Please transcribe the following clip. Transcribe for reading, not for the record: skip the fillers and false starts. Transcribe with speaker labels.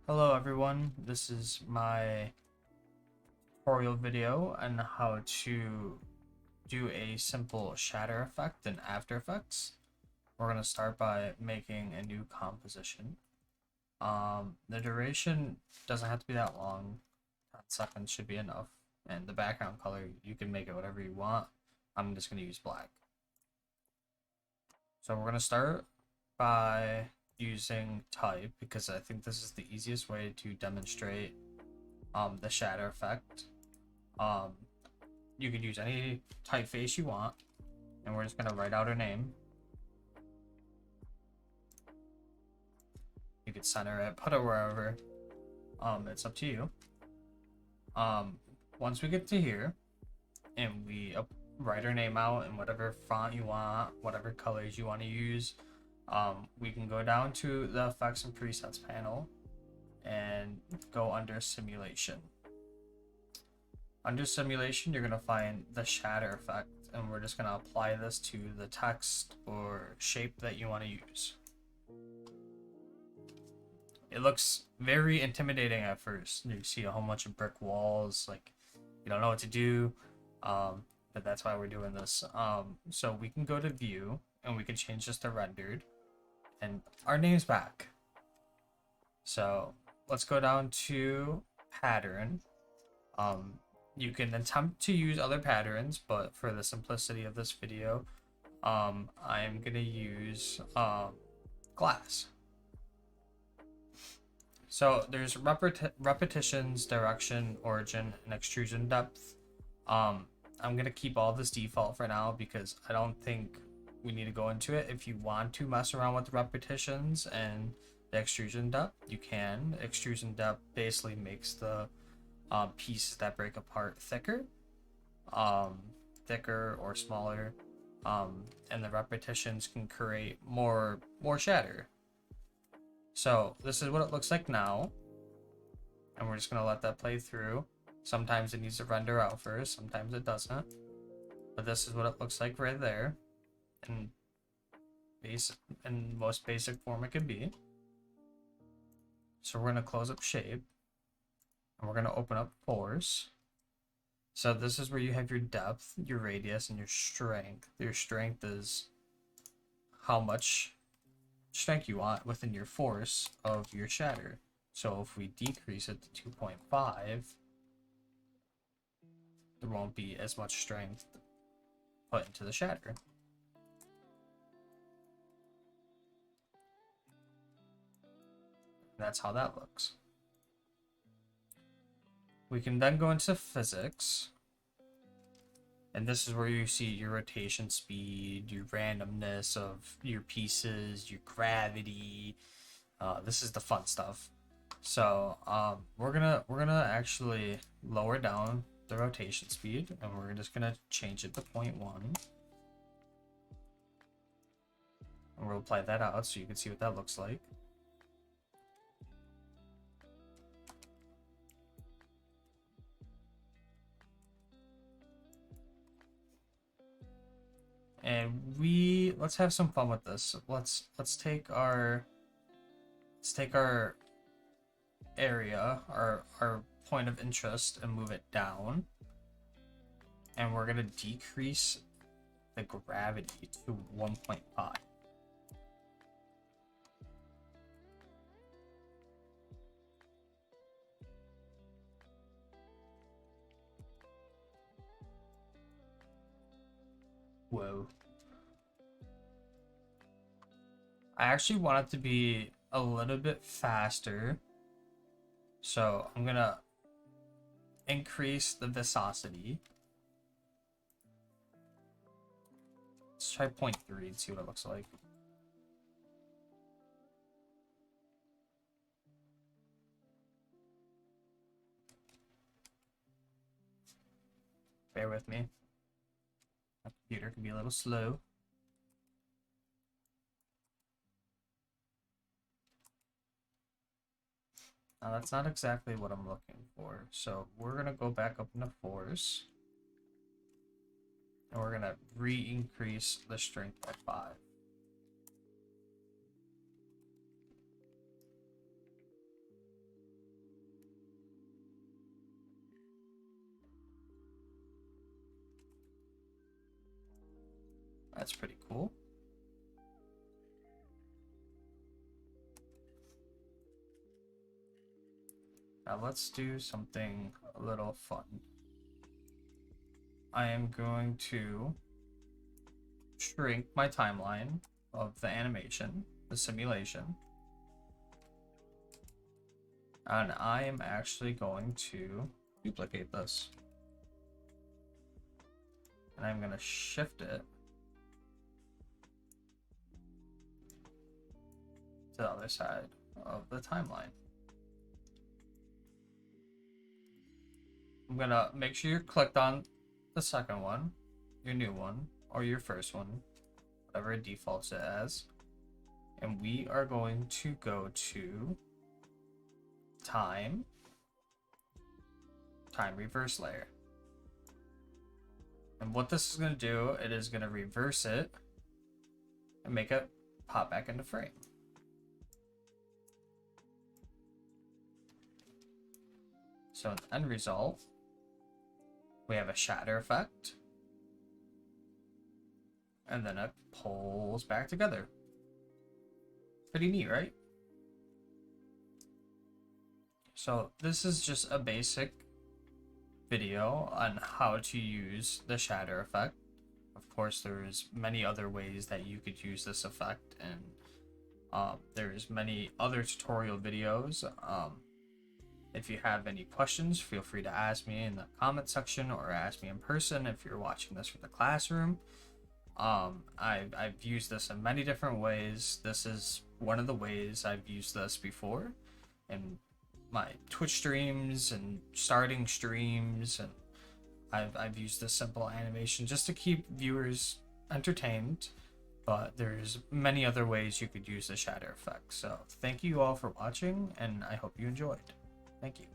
Speaker 1: Hello everyone, this is my tutorial video on how to do a simple shatter effect in After Effects. We're going to start by making a new composition. The duration doesn't have to be that long, 10 seconds should be enough, and the background color, you can make it whatever you want. I'm just going to use black. So we're going to start by using type because I think this is the easiest way to demonstrate the shatter effect. You could use any typeface you want, and we're just gonna write out her name. You could center it, put it wherever. It's up to you. Once we get to here, and we write her name out in whatever font you want, whatever colors you want to use, we can go down to the effects and presets panel and go under simulation. Under simulation, you're going to find the shatter effect, and we're just going to apply this to the text or shape that you want to use. It looks very intimidating at first. You see a whole bunch of brick walls, like you don't know what to do, but that's why we're doing this. So we can go to view, and we can change this to rendered, and our name's back. So let's go down to pattern. You can attempt to use other patterns, but for the simplicity of this video, I'm gonna use glass. So there's repetitions, direction, origin, and extrusion depth. I'm gonna keep all this default for now because I don't think we need to go into it. If you want to mess around with the repetitions and the extrusion depth, you can. Extrusion depth basically makes the pieces that break apart thicker or smaller, and the repetitions can create more shatter. So this is what it looks like now, and we're just going to let that play through. Sometimes it needs to render out first, sometimes it doesn't, but this is what it looks like right there in most basic form it could be. So we're going to close up shape, and we're going to open up force. So this is where you have your depth, your radius, and your strength. Your strength is how much strength you want within your force of your shatter. So if we decrease it to 2.5, there won't be as much strength put into the shatter. That's how that looks. We can then go into physics, and this is where you see your rotation speed, your randomness of your pieces, your gravity. This is the fun stuff. So we're gonna actually lower down the rotation speed, and we're just gonna change it to 0.1, and we'll apply that out so you can see what that looks like. And let's have some fun with this. Let's take our area, our point of interest, and move it down. And we're gonna decrease the gravity to 1.5. Whoa. I actually want it to be a little bit faster. So I'm gonna increase the viscosity. Let's try 0.3 and see what it looks like. Bear with me. My computer can be a little slow. Now that's not exactly what I'm looking for. So we're gonna go back up into force, and we're gonna re-increase the strength by 5. That's pretty cool. Now let's do something a little fun. I am going to shrink my timeline of the animation, the simulation. And I am actually going to duplicate this. And I'm going to shift it to the other side of the timeline. I'm going to make sure you're clicked on the second one, your new one, or your first one, whatever it defaults it as. And we are going to go to time reverse layer. And what this is going to do, it is going to reverse it and make it pop back into frame. So in the end result, we have a shatter effect, and then it pulls back together. Pretty neat, right? So this is just a basic video on how to use the shatter effect. Of course, there's many other ways that you could use this effect, and there's many other tutorial videos. If you have any questions, feel free to ask me in the comment section or ask me in person if you're watching this from the classroom. I've used this in many different ways. This is one of the ways I've used this before in my Twitch streams and starting streams, and I've used this simple animation just to keep viewers entertained. But there's many other ways you could use the shatter effect. So thank you all for watching, and I hope you enjoyed. Thank you.